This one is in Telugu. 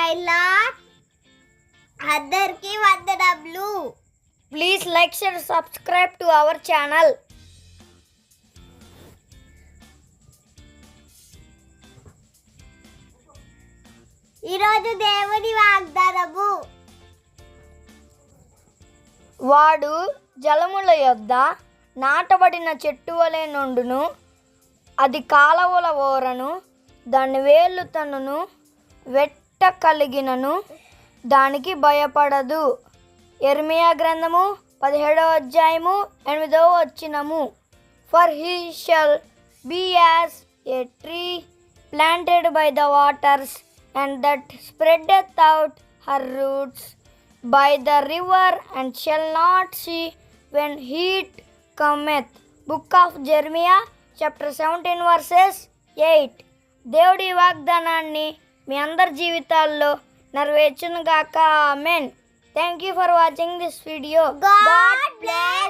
Praise lord. అందరికీ వందనములు. Please like share subscribe to our channel. ఈరోజు దేవుని వాగ్దానము. వాడు జలముల యొద్ద నాటబడిన చెట్టు వలె నుండును, అది కాలవల ఓరను, దాని వేళ్ళు తనను వెట్ట కలిగినను దానికి భయపడదు. యెర్మీయా గ్రంథము 17వ అధ్యాయము 8వ వచనము. For he shall be as a tree planted by the waters, and that spreadeth out her roots by the river, and shall not see when heat cometh. Book of Jeremiah chapter 17 verses 8. దేవుడి వాగ్దానాన్ని మీ అందరి జీవితాల్లో నెరవేర్చును గాక. ఆమేన్. Thank you for watching this video. God bless.